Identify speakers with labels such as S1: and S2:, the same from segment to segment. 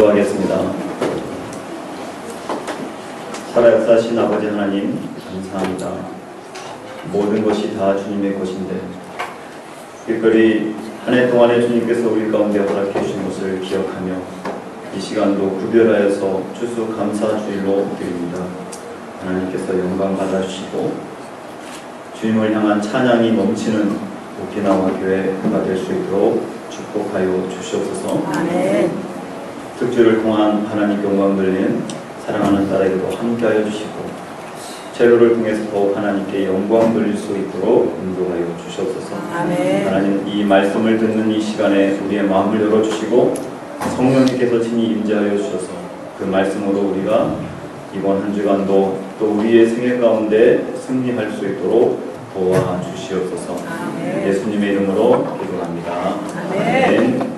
S1: 기도하겠습니다. 살아 역사하신 아버지 하나님, 감사합니다. 모든 것이 다 주님의 것인데 특별히 한 해 동안에 주님께서 우리 가운데 허락해 주신 것을 기억하며 이 시간도 구별하여서 추수 감사 주일로 드립니다. 하나님께서 영광 받아주시고 주님을 향한 찬양이 넘치는 오키나와 교회가 될 수 있도록 축복하여 주시옵소서.
S2: 아멘.
S1: 특주를 통한 하나님 영광 돌린 사랑하는 딸에게도 함께하여 주시고 제로를 통해서 더욱 하나님께 영광 돌릴 수 있도록 인도하여 주시옵소서.
S2: 아멘.
S1: 하나님, 이 말씀을 듣는 이 시간에 우리의 마음을 열어주시고 성령님께서 친히 임재하여 주셔서 그 말씀으로 우리가 이번 한 주간도 또 우리의 생애 가운데 승리할 수 있도록 도와주시옵소서.
S2: 아멘.
S1: 예수님의 이름으로 기도합니다.
S2: 아멘.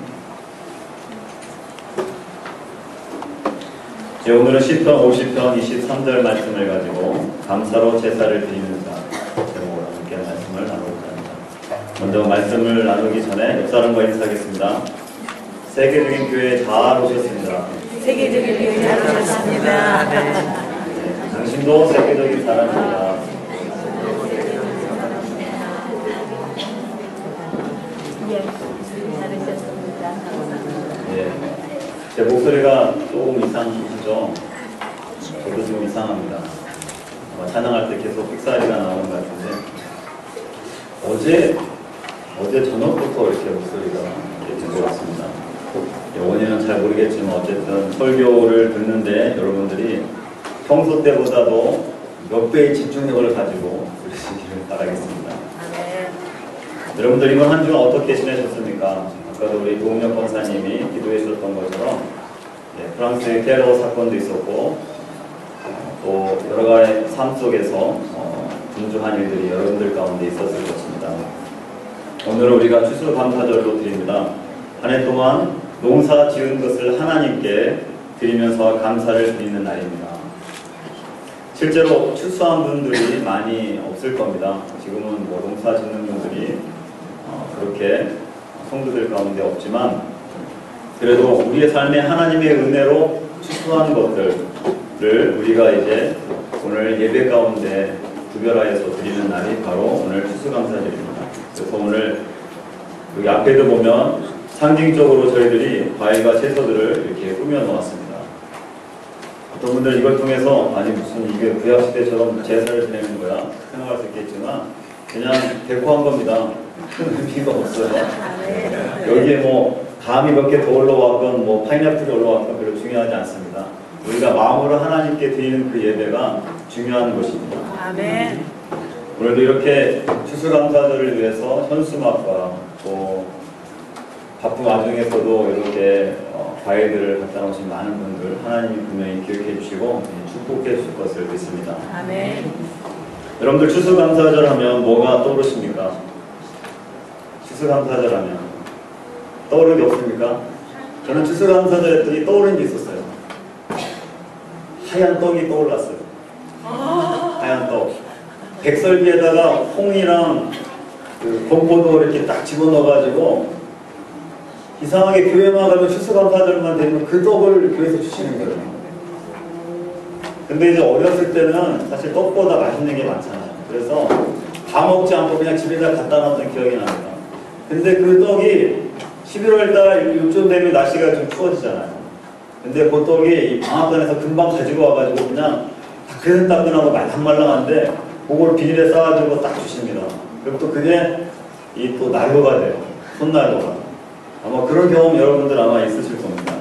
S1: 오늘은 시편 50편 23절 말씀을 가지고 감사로 제사를 드리는 자 제목으로 함께 말씀을 나누고자 합니다. 먼저 말씀을 나누기 전에 옆 사람과 인사하겠습니다. 세계적인 교회에 잘 오셨습니다.
S2: 세계적인 교회 잘 오셨습니다.
S1: 네, 당신도 세계적인 사람입니다. 네, 제 목소리가 조금 이상하시죠? 저도 좀 이상합니다. 찬양할 때 계속 삑사리가 나오는 것 같은데 어제 저녁부터 이렇게 목소리가 이렇게 들어왔습니다. 원인은 잘 모르겠지만 어쨌든 설교를 듣는데 여러분들이 평소 때보다도 몇 배의 집중력을 가지고 들으시기를 바라겠습니다. 여러분들 이번 한 주간 어떻게 지내셨습니까? 아까도 우리 도움역 권사님이 기도해 주셨던 것처럼 프랑스의 테러 사건도 있었고 또 여러 가지 삶 속에서 분주한 일들이 여러분들 가운데 있었을 것입니다. 오늘 우리가 추수감사절로 드립니다. 한 해 동안 농사 지은 것을 하나님께 드리면서 감사를 드리는 날입니다. 실제로 추수한 분들이 많이 없을 겁니다. 지금은 뭐 농사 짓는 분들이 그렇게 성도들 가운데 없지만 그래도 우리의 삶에 하나님의 은혜로 추수한 것들을 우리가 이제 오늘 예배 가운데 구별하여서 드리는 날이 바로 오늘 추수감사절입니다. 그래서 오늘 여기 앞에도 보면 상징적으로 저희들이 과일과 채소들을 이렇게 꾸며 놓았습니다. 어떤 분들 이걸 통해서 아니 무슨 이게 구약시대처럼 제사를 지내는 거야 생각할 수 있겠지만 그냥 데코한 겁니다. 큰 의미가 없어요. 여기에 뭐 감이 몇 개 더 올라왔건 뭐 파인애플이 올라왔건 별로 중요하지 않습니다. 우리가 마음으로 하나님께 드리는 그 예배가 중요한 것입니다.
S2: 아멘.
S1: 오늘도 이렇게 추수감사절을 위해서 현수막과 또 바쁜 와중에서도 이렇게 과일들을 갖다 놓으신 많은 분들 하나님이 분명히 기억해 주시고 축복해 주실 것을 믿습니다.
S2: 아멘.
S1: 여러분들 추수감사절 하면 뭐가 떠오르십니까? 추수감사절 하면 떠오르는 게 없습니까? 저는 추수감사절 했더니 떠오르는 게 있었어요. 하얀 떡이 떠올랐어요. 하얀 떡. 백설기에다가 홍이랑 그 건포도 이렇게 딱 집어넣어가지고 이상하게 교회만 가면 추수감사절만 되면 그 떡을 교회에서 주시는 거예요. 근데 이제 어렸을 때는 사실 떡보다 맛있는 게 많잖아요. 그래서 다 먹지 않고 그냥 집에다 갖다 놨던 기억이 납니다. 근데 그 떡이 11월달 요즘 되면 날씨가 좀 추워지잖아요. 근데 그 떡이 이 방앗간에서 금방 가지고 와가지고 그냥 따끈따끈하고 말랑말랑한데 그걸 비닐에 싸가지고 딱 주십니다. 그리고 또 그게 이 또 난로가 돼요. 손난로가. 아마 그런 경험 여러분들 아마 있으실 겁니다.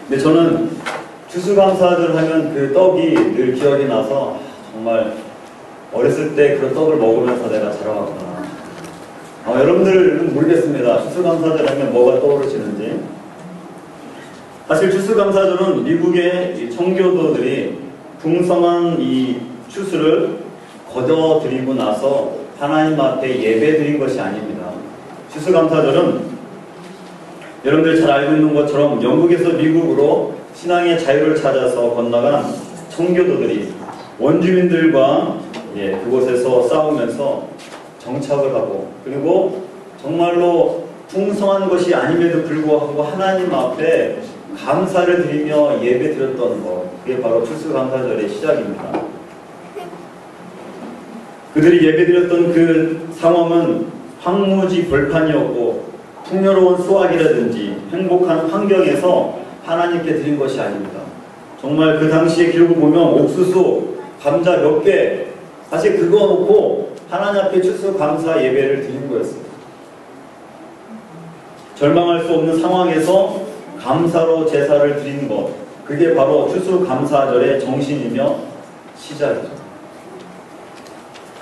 S1: 근데 저는 추수감사절 하면 그 떡이 늘 기억이 나서 정말 어렸을 때 그런 떡을 먹으면서 내가 자라왔구나. 여러분들은 모르겠습니다. 추수감사절 하면 뭐가 떠오르시는지. 사실 추수감사절은 미국의 청교도들이 풍성한 이 추수를 거둬들이고 나서 하나님 앞에 예배드린 것이 아닙니다. 추수감사절은 여러분들 잘 알고 있는 것처럼 영국에서 미국으로 신앙의 자유를 찾아서 건너간 청교도들이 원주민들과 그곳에서 싸우면서 정착을 하고 그리고 정말로 풍성한 것이 아님에도 불구하고 하나님 앞에 감사를 드리며 예배 드렸던 것, 그게 바로 추수감사절의 시작입니다. 그들이 예배 드렸던 그 상황은 황무지 벌판이었고 풍요로운 수확이라든지 행복한 환경에서 하나님께 드린 것이 아닙니다. 정말 그 당시의 기록을 보면 옥수수, 감자 몇 개 사실 그거 놓고 하나님 앞에 추수감사 예배를 드린 거였습니다. 절망할 수 없는 상황에서 감사로 제사를 드린 것, 그게 바로 추수감사절의 정신이며 시작이죠.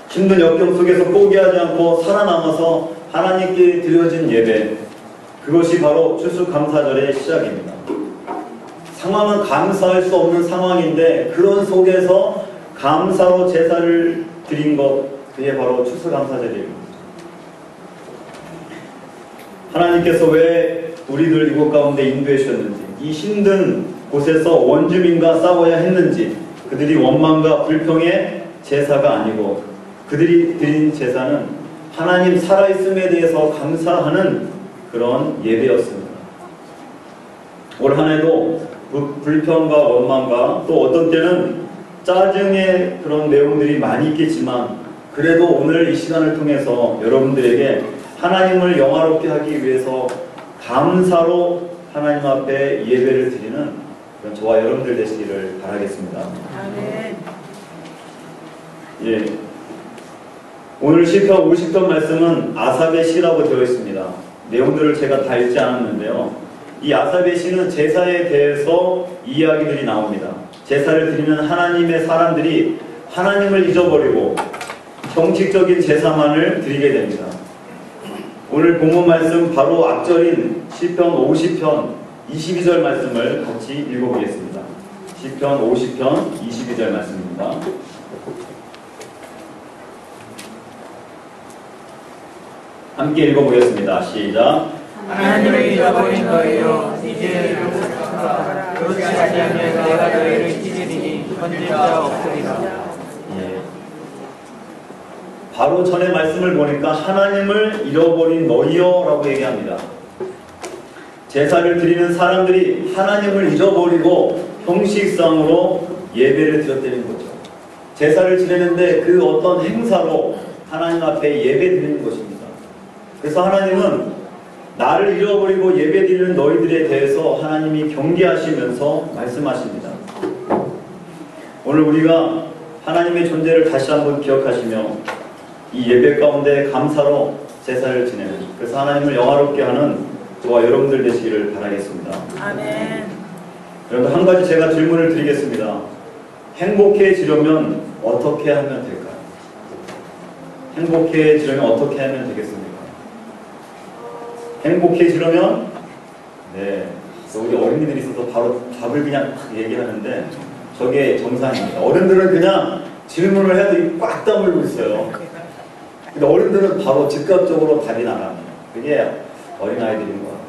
S1: 힘든 역경 속에서 포기하지 않고 살아남아서 하나님께 드려진 예배, 그것이 바로 추수감사절의 시작입니다. 상황은 감사할 수 없는 상황인데 그런 속에서 감사로 제사를 드린 것, 그게 바로 추수감사절입니다. 하나님께서 왜 우리들 이곳 가운데 인도해 주셨는지, 이 힘든 곳에서 원주민과 싸워야 했는지, 그들이 원망과 불평의 제사가 아니고 그들이 드린 제사는 하나님 살아있음에 대해서 감사하는 그런 예배였습니다. 올 한 해도 불평과 원망과 또 어떤 때는 짜증의 그런 내용들이 많이 있겠지만, 그래도 오늘 이 시간을 통해서 여러분들에게 하나님을 영화롭게 하기 위해서 감사로 하나님 앞에 예배를 드리는 그런 저와 여러분들 되시기를 바라겠습니다.
S2: 아멘.
S1: 예. 오늘 시편 50편 말씀은 아삽의 시라고 되어 있습니다. 내용들을 제가 다 읽지 않았는데요. 이 아삽의 시는 제사에 대해서 이야기들이 나옵니다. 제사를 드리는 하나님의 사람들이 하나님을 잊어버리고 형식적인 제사만을 드리게 됩니다. 오늘 본문 말씀 바로 앞절인 시편 50편 22절 말씀을 같이 읽어보겠습니다. 시편 50편 22절 말씀입니다. 함께 읽어보겠습니다. 시작.
S3: 하나님을 잃어버린 너희요 이제 요구하라. 그렇지 아니하면 내가 너희를 찢으리니 건질 자 없으리라.
S1: 예. 바로 전에 말씀을 보니까 하나님을 잃어버린 너희요 라고 얘기합니다. 제사를 드리는 사람들이 하나님을 잊어버리고 형식상으로 예배를 드렸다는 거죠. 제사를 지내는데 그 어떤 행사로 하나님 앞에 예배 드리는 것입니다. 그래서 하나님은 나를 잃어버리고 예배 드리는 너희들에 대해서 하나님이 경계하시면서 말씀하십니다. 오늘 우리가 하나님의 존재를 다시 한번 기억하시며 이 예배 가운데 감사로 제사를 지내는, 그래서 하나님을 영화롭게 하는 저와 여러분들 되시기를 바라겠습니다.
S2: 아멘.
S1: 여러분, 한 가지 제가 질문을 드리겠습니다. 행복해지려면 어떻게 하면 될까요? 행복해지려면 어떻게 하면 되겠습니까? 행복해지려면, 네, 우리 어린이들이 있어서 바로 답을 그냥 얘기하는데 저게 정상입니다. 어른들은 그냥 질문을 해도 입 꽉 다물고 있어요. 근데 어른들은 바로 즉각적으로 답이 나갑니다. 그게 어린아이들인 것 같아요.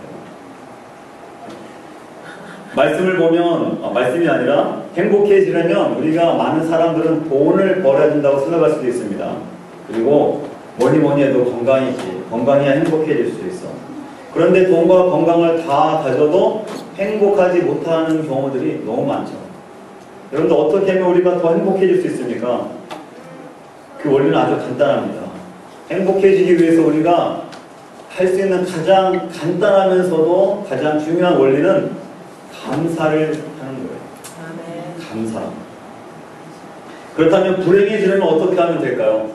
S1: 말씀을 보면, 말씀이 아니라 행복해지려면 우리가 많은 사람들은 돈을 벌어야 된다고 생각할 수도 있습니다. 그리고 뭐니 해도 건강이지. 건강해야 행복해질 수 있어. 그런데 돈과 건강을 다 가져도 행복하지 못하는 경우들이 너무 많죠. 여러분들, 어떻게 하면 우리가 더 행복해질 수 있습니까? 그 원리는 아주 간단합니다. 행복해지기 위해서 우리가 할 수 있는 가장 간단하면서도 가장 중요한 원리는 감사를 하는 거예요.
S2: 아멘.
S1: 감사. 그렇다면 불행해지려면 어떻게 하면 될까요?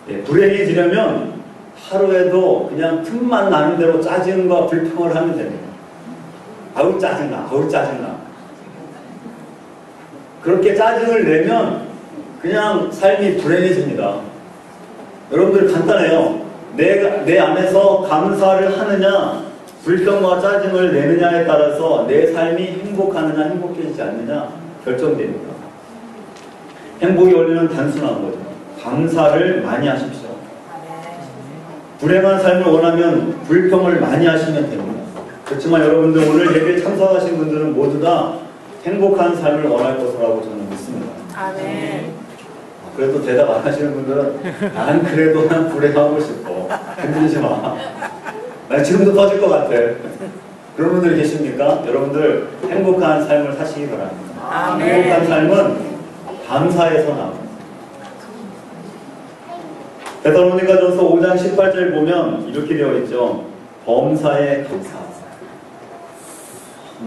S1: 예, 불행해지려면 하루에도 그냥 틈만 나는 대로 짜증과 불평을 하면 됩니다. 아우 짜증나, 아우 짜증나. 그렇게 짜증을 내면 그냥 삶이 불행해집니다. 여러분들 간단해요. 내 안에서 감사를 하느냐 불평과 짜증을 내느냐에 따라서 내 삶이 행복하느냐 행복해지지 않느냐 결정됩니다. 행복의 원리는 단순한 거죠. 감사를 많이 하십시오. 불행한 삶을 원하면 불평을 많이 하시면 됩니다. 그렇지만 여러분들, 오늘 예배에 참석하신 분들은 모두 다 행복한 삶을 원할 것이라고 저는 믿습니다.
S2: 아멘.
S1: 그래도 대답 안 하시는 분들은 난 그래도 난 불행하고 싶어. 흔들리지 마. 난 지금도 터질 것 같아. 그런 분들 계십니까? 여러분들 행복한 삶을 사시기 바랍니다.
S2: 아멘.
S1: 행복한 삶은 감사에서 나옵니다. 데살로니가전서 5장 18절 보면 이렇게 되어 있죠. 범사에 감사하라.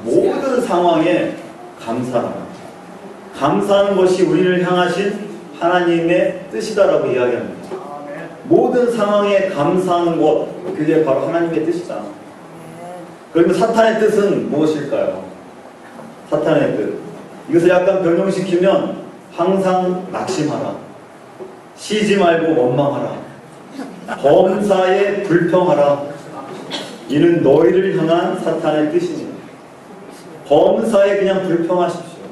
S1: 모든 상황에 감사하라. 감사하는 것이 우리를 향하신 하나님의 뜻이다라고 이야기합니다. 모든 상황에 감사하는 것, 그게 바로 하나님의 뜻이다. 그러면 사탄의 뜻은 무엇일까요? 사탄의 뜻. 이것을 약간 변형시키면 항상 낙심하라. 쉬지 말고 원망하라. 범사에 불평하라. 이는 너희를 향한 사탄의 뜻입니다. 범사에 그냥 불평하십시오.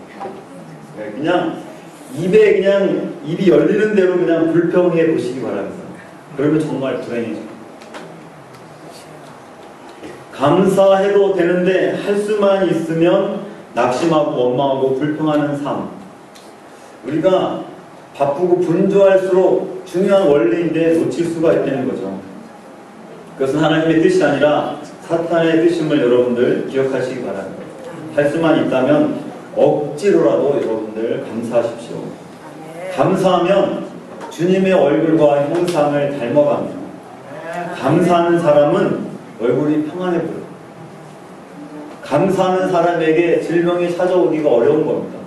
S1: 그냥 입이 열리는 대로 그냥 불평해 보시기 바랍니다. 그러면 정말 불행해져. 감사해도 되는데 할 수만 있으면 낙심하고 원망하고 불평하는 삶. 우리가 바쁘고 분주할수록 중요한 원리인데 놓칠 수가 있다는 거죠. 그것은 하나님의 뜻이 아니라 사탄의 뜻임을 여러분들 기억하시기 바랍니다. 할 수만 있다면 억지로라도 여러분들 감사하십시오. 감사하면 주님의 얼굴과 형상을 닮아갑니다. 감사하는 사람은 얼굴이 평안해 보여요. 감사하는 사람에게 질병이 찾아오기가 어려운 겁니다.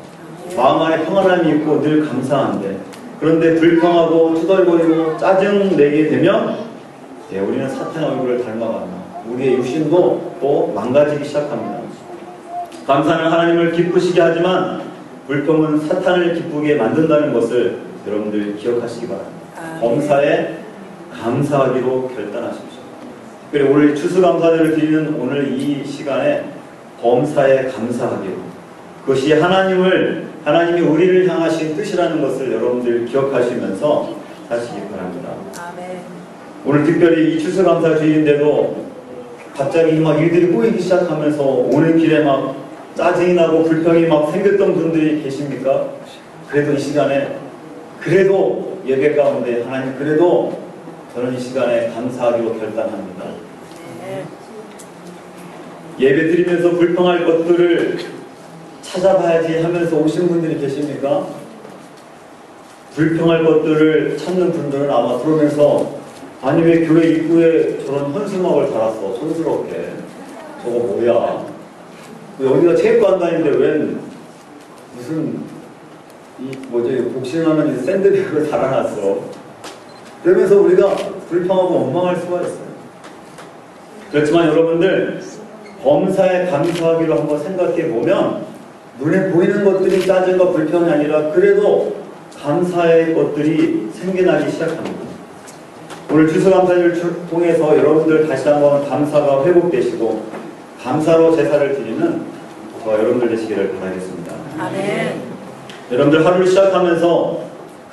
S1: 마음 안에 평안함이 있고 늘 감사한데, 그런데 불평하고 투덜거리고 짜증내게 되면 우리는 사탄의 얼굴을 닮아갑니다. 우리의 육신도 또 망가지기 시작합니다. 감사는 하나님을 기쁘시게 하지만 불평은 사탄을 기쁘게 만든다는 것을 여러분들 기억하시기 바랍니다. 범사에 감사하기로 결단하십시오. 그리고 오늘 추수감사제를 드리는 오늘 이 시간에 범사에 감사하기로, 그것이 하나님이 우리를 향하신 뜻이라는 것을 여러분들 기억하시면서 하시기 바랍니다.
S2: 아멘.
S1: 오늘 특별히 이 추수감사 주일인데도 갑자기 막 일들이 꼬이기 시작하면서 오는 길에 막 짜증이 나고 불평이 막 생겼던 분들이 계십니까? 그래도 이 시간에, 그래도 예배 가운데 하나님, 그래도 저는 이 시간에 감사하기로 결단합니다. 예배 드리면서 불평할 것들을 찾아봐야지 하면서 오신 분들이 계십니까? 불평할 것들을 찾는 분들은 아마 들어오면서, 아니 왜 교회 입구에 저런 현수막을 달았어, 촌스럽게. 저거 뭐야? 여기가 체육관 다니는데 웬 무슨 복싱하는 샌드백을 달아놨어. 그러면서 우리가 불평하고 원망할 수가 있어요. 그렇지만 여러분들, 범사에 감사하기로 한번 생각해 보면 눈에 보이는 것들이 짜증과 불평이 아니라 그래도 감사의 것들이 생겨나기 시작합니다. 오늘 추수감사를 통해서 여러분들 다시 한번 감사가 회복되시고 감사로 제사를 드리는 저와 여러분들 되시기를 바라겠습니다.
S2: 아멘.
S1: 여러분들 하루를 시작하면서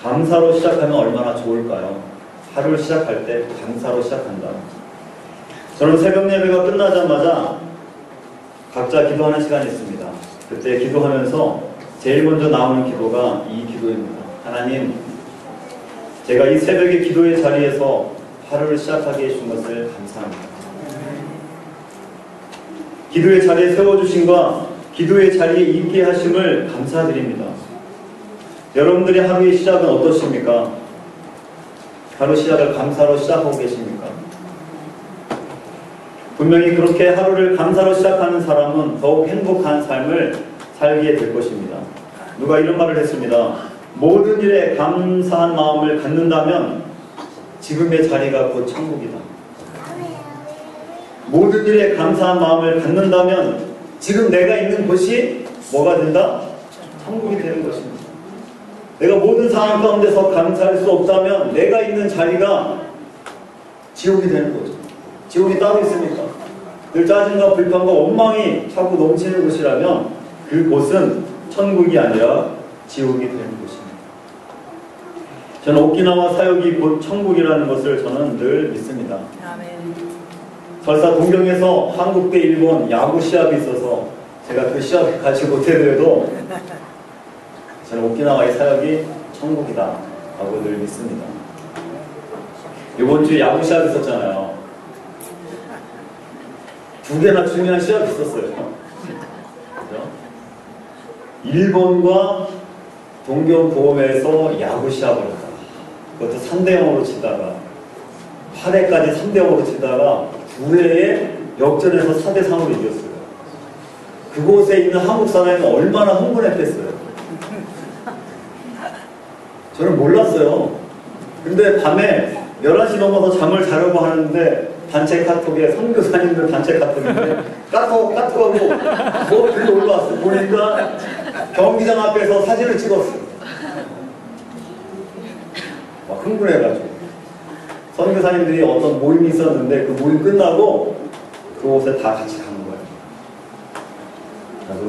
S1: 감사로 시작하면 얼마나 좋을까요? 하루를 시작할 때 감사로 시작한다. 저는 새벽 예배가 끝나자마자 각자 기도하는 시간이 있습니다. 그때 기도하면서 제일 먼저 나오는 기도가 이 기도입니다. 하나님, 제가 이 새벽의 기도의 자리에서 하루를 시작하게 해준 것을 감사합니다. 기도의 자리에 세워주심과 기도의 자리에 있게 하심을 감사드립니다. 여러분들의 하루의 시작은 어떠십니까? 하루 시작을 감사로 시작하고 계십니까? 분명히 그렇게 하루를 감사로 시작하는 사람은 더욱 행복한 삶을 살게 될 것입니다. 누가 이런 말을 했습니다. 모든 일에 감사한 마음을 갖는다면 지금의 자리가 곧 천국이다. 모든 일에 감사한 마음을 갖는다면 지금 내가 있는 곳이 뭐가 된다? 천국이 되는 것입니다. 내가 모든 상황 가운데서 감사할 수 없다면 내가 있는 자리가 지옥이 되는 거죠. 지옥이 따로 있습니까? 늘 짜증과 불평과 원망이 자꾸 넘치는 곳이라면 그곳은 천국이 아니라 지옥이 되는 곳입니다. 저는 오키나와 사역이 곧 천국이라는 것을 저는 늘 믿습니다.
S2: 아멘.
S1: 설사 동경에서 한국 대 일본 야구 시합이 있어서 제가 그 시합에 가지 못해도 저는 오키나와의 사역이 천국이다 라고 늘 믿습니다. 이번 주에 야구 시합이 있었잖아요. 두 개나 중요한 시합이 있었어요. 그죠? 일본과 동경보험에서 야구 시합을 했다. 그것도 3대0으로 치다가 8회까지 3대0으로 치다가 9회에 역전해서 4대3으로 이겼어요. 그곳에 있는 한국 사람이 얼마나 흥분했겠어요. 저는 몰랐어요. 근데 밤에 11시 넘어서 잠을 자려고 하는데 단체 카톡에 선교사님들 단체 카톡인데 까톡하고 뭐 글이 올라왔어요. 보니까 경기장 앞에서 사진을 찍었어요. 막 흥분해가지고 선교사님들이 어떤 모임이 있었는데 그 모임 끝나고 그곳에 다 같이 가는 거예요.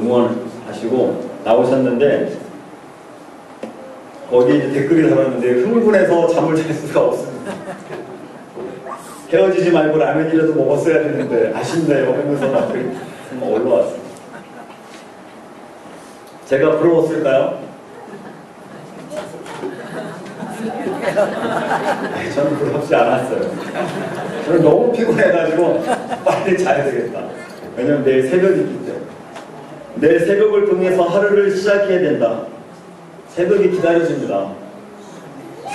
S1: 응원하시고 나오셨는데 거기 이제 댓글이 달았는데 흥분해서 잠을 잘 수가 없습니다. 헤어지지 말고 라면이라도 먹었어야 되는데 아쉽네요 하면서 막 올라왔어요. 제가 부러웠을까요? 저는 부럽지 않았어요. 저는 너무 피곤해가지고 빨리 자야 되겠다. 왜냐면 내일 새벽이 있기 때문에. 내일 새벽을 통해서 하루를 시작해야 된다. 새벽이 기다려집니다.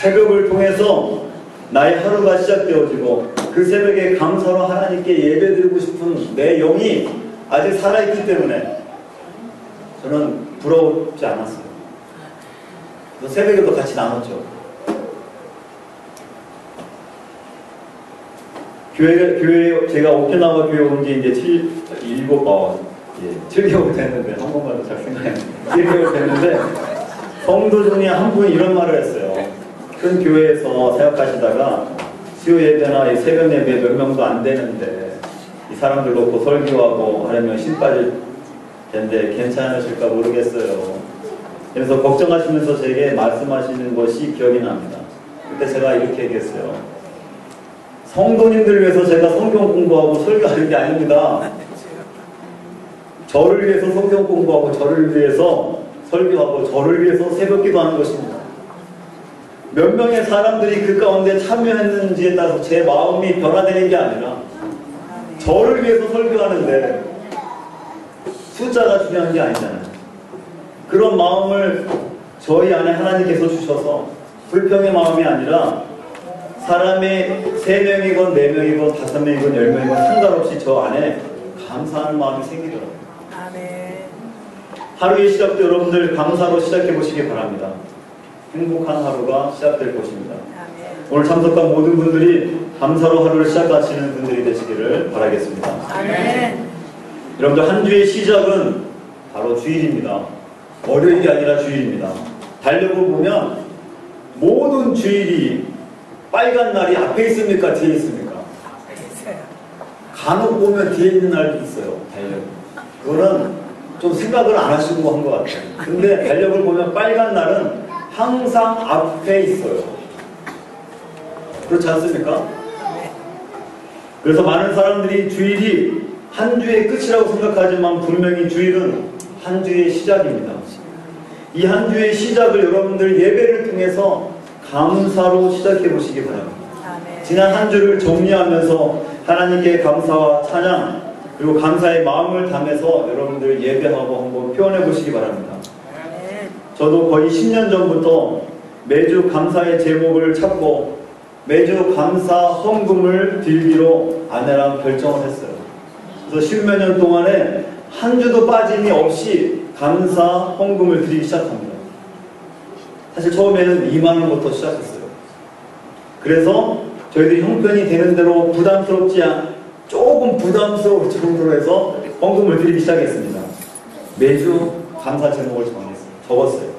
S1: 새벽을 통해서 나의 하루가 시작되어지고 그 새벽에 감사로 하나님께 예배드리고 싶은 내 영이 아직 살아있기 때문에 저는 부럽지 않았어요. 그래서 새벽에도 같이 나눴죠. 교회 제가 오키나와 교회 온 지 이제 7개월 됐는데 한 번만 더 잘 생각해요. 7개월 됐는데 성도 중에 한 분이 이런 말을 했어요. 큰 교회에서 사역하시다가 수요 예배나 새벽 예배 몇 명도 안 되는데 이 사람들 놓고 설교하고 하려면 신 빠질 텐데 괜찮으실까 모르겠어요. 그래서 걱정하시면서 제게 말씀하시는 것이 기억이 납니다. 그때 제가 이렇게 얘기했어요. 성도님들 위해서 제가 성경 공부하고 설교하는 게 아닙니다. 저를 위해서 성경 공부하고 저를 위해서 설교하고 저를 위해서 새벽 기도하는 것입니다. 몇 명의 사람들이 그 가운데 참여했는지에 따라서 제 마음이 변화되는 게 아니라 저를 위해서 설교하는데 숫자가 중요한 게 아니잖아요. 그런 마음을 저희 안에 하나님께서 주셔서 불평의 마음이 아니라 사람이 3명이건 4명이건 5명이건 10명이건 상관없이 저 안에 감사하는 마음이 생기더라고요. 하루의 시작도 여러분들 감사로 시작해 보시기 바랍니다. 행복한 하루가 시작될 것입니다. 오늘 참석한 모든 분들이 감사로 하루를 시작하시는 분들이 되시기를 바라겠습니다. 여러분들 한 주의 시작은 바로 주일입니다. 월요일이 아니라 주일입니다. 달력을 보면 모든 주일이 빨간 날이 앞에 있습니까? 뒤에 있습니까? 간혹 보면 뒤에 있는 날도 있어요. 달력. 그거는 좀 생각을 안 하시고 한 것 같아요. 근데 달력을 보면 빨간 날은 항상 앞에 있어요. 그렇지 않습니까? 그래서 많은 사람들이 주일이 한 주의 끝이라고 생각하지만 분명히 주일은 한 주의 시작입니다. 이 한 주의 시작을 여러분들 예배를 통해서 감사로 시작해 보시기 바랍니다. 지난 한 주를 정리하면서 하나님께 감사와 찬양 그리고 감사의 마음을 담아서 여러분들 예배하고 한번 표현해 보시기 바랍니다. 저도 거의 10년 전부터 매주 감사의 제목을 찾고 매주 감사 헌금을 드리기로 아내랑 결정을 했어요. 그래서 10몇 년 동안에 한 주도 빠짐이 없이 감사 헌금을 드리기 시작합니다. 사실 처음에는 2만 원부터 시작했어요. 그래서 저희들이 형편이 되는 대로 조금 부담스러울 정도로 해서 헌금을 드리기 시작했습니다. 매주 감사 제목을 적었어요.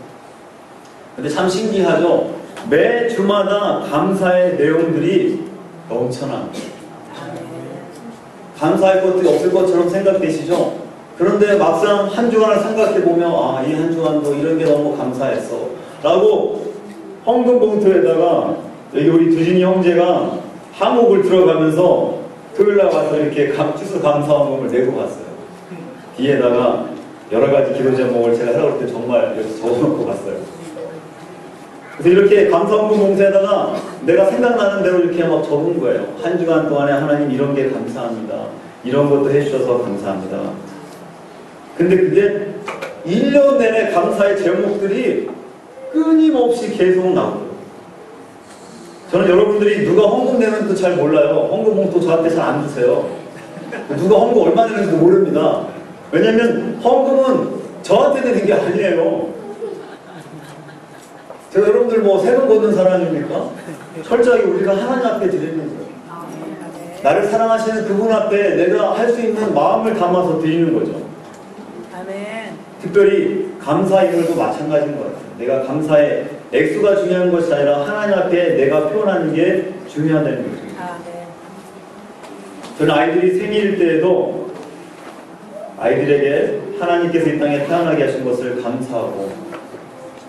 S1: 근데 참 신기하죠? 매 주마다 감사의 내용들이 넘쳐납니다. 감사할 것들이 없을 것처럼 생각되시죠? 그런데 막상 한 주간을 생각해보면 이 한 주간도 이런 게 너무 감사했어 라고 헌금 봉투에다가 여기 우리 두진이 형제가 항목을 들어가면서 토요일날 와서 이렇게 추수 감사 헌금을 내고 갔어요. 뒤에다가 여러 가지 기도 제목을 제가 생각할 때 정말 이렇게 적어놓고 갔어요. 그래서 이렇게 감사 헌금 봉투에다가 내가 생각나는 대로 이렇게 막 적은 거예요. 한 주간 동안에 하나님 이런 게 감사합니다. 이런 것도 해주셔서 감사합니다. 근데 그게 1년 내내 감사의 제목들이 끊임없이 계속 나오고, 저는 여러분들이 누가 헌금 내는지도 잘 몰라요. 헌금 봉투 저한테 잘 안 주세요. 누가 헌금 얼마 내는지도 모릅니다. 왜냐면 헌금은 저한테 내는 게 아니에요. 제가 여러분들 뭐 세금 걷는 사람입니까? 철저하게 우리가 하나님 앞에 드리는 거예요. 나를 사랑하시는 그분 앞에 내가 할 수 있는 마음을 담아서 드리는 거죠.
S2: 아멘.
S1: 특별히 감사 이물도 마찬가지인 것 같아요. 내가 감사의 액수가 중요한 것이 아니라 하나님 앞에 내가 표현하는 게 중요하다는 거죠.
S2: 아멘.
S1: 저는 아이들이 생일 때에도 아이들에게 하나님께서 이 땅에 태어나게 하신 것을 감사하고,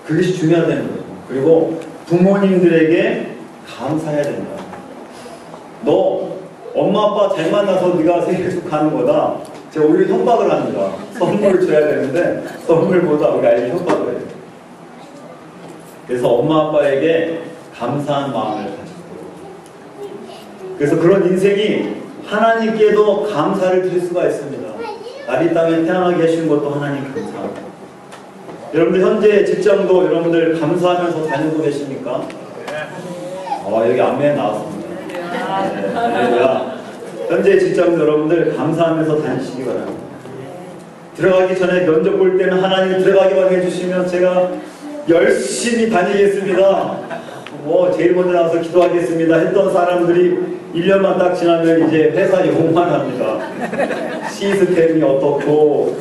S1: 그것이 중요하다는 거예요. 그리고 부모님들에게 감사해야 된다. 너 엄마 아빠 잘 만나서 네가 생일 축하하는 거다. 제가 오히려 협박을 합니다. 선물을 줘야 되는데 선물보다 우리 아이들 협박을 해요. 그래서 엄마 아빠에게 감사한 마음을 가지고, 그래서 그런 인생이 하나님께도 감사를 드릴 수가 있습니다. 날 이 땅에 태어나게 하신 것도 하나님 감사하고, 여러분들 현재 직장도 여러분들 감사하면서 다니고 계십니까? 여기 아멘 나왔습니다. 네, 현재 직장도 여러분들 감사하면서 다니시기 바랍니다. 들어가기 전에 면접 볼 때는 하나님 들어가기만 해주시면 제가 열심히 다니겠습니다. 제일 먼저 나와서 기도하겠습니다 했던 사람들이 1년만 딱 지나면 이제 회사 욕만 합니다. 시스템이 어떻고,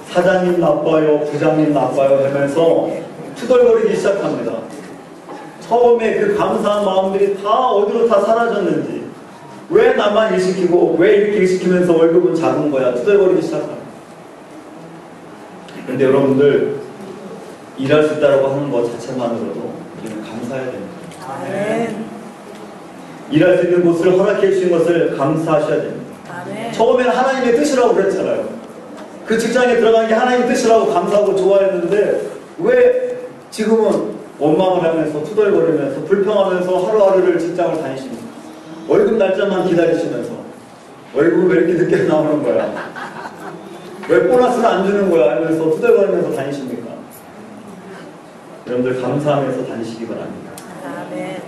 S1: 사장님 나빠요, 부장님 나빠요 하면서 투덜거리기 시작합니다. 처음에 그 감사한 마음들이 다 어디로 다 사라졌는지, 왜 나만 일 시키고 왜 이렇게 일 시키면서 월급은 작은 거야, 투덜거리기 시작합니다. 근데 여러분들 일할 수 있다고 하는 것 자체만으로도 우리는 감사해야 됩니다.
S2: 아멘.
S1: 일할 수 있는 곳을 허락해 주신 것을 감사하셔야 됩니다.
S2: 아멘.
S1: 처음에는 하나님의 뜻이라고 그랬잖아요. 그 직장에 들어가는 게 하나님의 뜻이라고 감사하고 좋아했는데, 왜 지금은 원망을 하면서 투덜거리면서 불평하면서 하루하루를 직장을 다니십니까? 월급 날짜만 기다리시면서 월급은 왜 이렇게 늦게 나오는 거야? 왜 보너스를 안 주는 거야? 하면서 투덜거리면서 다니십니까? 여러분들 감사하면서 다니시기 바랍니다.
S2: 아멘.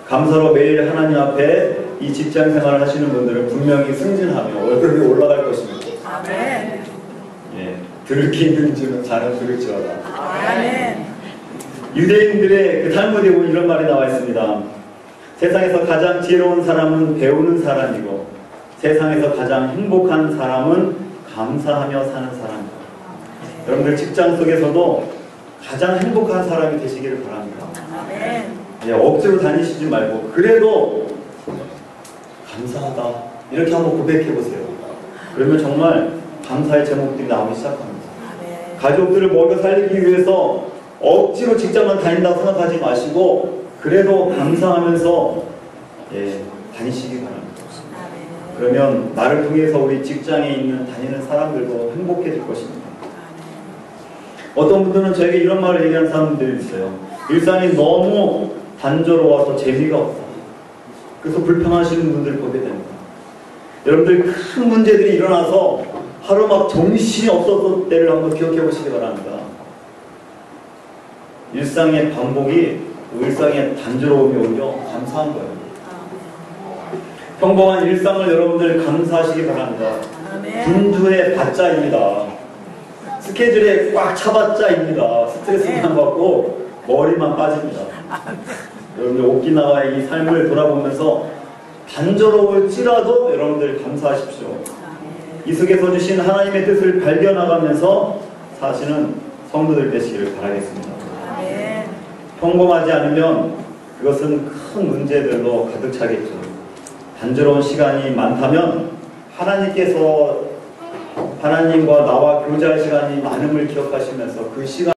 S1: 감사로 매일 하나님 앞에 이 직장 생활을 하시는 분들은 분명히 승진하며 월급이 올라갈 것입니다.
S2: 아멘.
S1: 예, 들을 게 있는 줄은 자는 들을지어다.
S2: 아멘.
S1: 유대인들의 그 탈무드에 보면 이런 말이 나와 있습니다. 세상에서 가장 지혜로운 사람은 배우는 사람이고, 세상에서 가장 행복한 사람은 감사하며 사는 사람이다. 여러분들 직장 속에서도 가장 행복한 사람이 되시기를 바랍니다.
S2: 아멘.
S1: 예, 억지로 다니시지 말고 그래도 감사하다 이렇게 한번 고백해 보세요. 그러면 정말 감사의 제목들이 나오기 시작합니다.
S2: 아멘.
S1: 가족들을 먹여 살리기 위해서 억지로 직장만 다닌다고 생각하지 마시고 그래도 감사하면서 다니시기 바랍니다.
S2: 아멘.
S1: 그러면 나를 통해서 우리 직장에 있는 다니는 사람들도 행복해질 것입니다. 어떤 분들은 저에게 이런 말을 얘기하는 사람들이 있어요. 일상이 너무 단조로워서 재미가 없다. 그래서 불평하시는 분들 보게 됩니다. 여러분들 큰 문제들이 일어나서 하루 막 정신이 없었던 때를 한번 기억해 보시기 바랍니다. 일상의 반복이 일상의 단조로움이 오히려 감사한 거예요. 평범한 일상을 여러분들 감사하시기 바랍니다.
S2: 아멘.
S1: 분주의 바자입니다. 스케줄에 꽉 차봤자입니다. 스트레스만 받고 머리만 빠집니다. 여러분들 오키나와의 이 삶을 돌아보면서 단조로울지라도 여러분들 감사하십시오. 이 속에서 주신 하나님의 뜻을 발견하면서 사시는 성도들 되시기를 바라겠습니다.
S2: 아멘.
S1: 평범하지 않으면 그것은 큰 문제들로 가득 차겠죠. 단조로운 시간이 많다면 하나님께서 하나님과 나와 교제할 시간이 많음을 기억하시면서 그 시간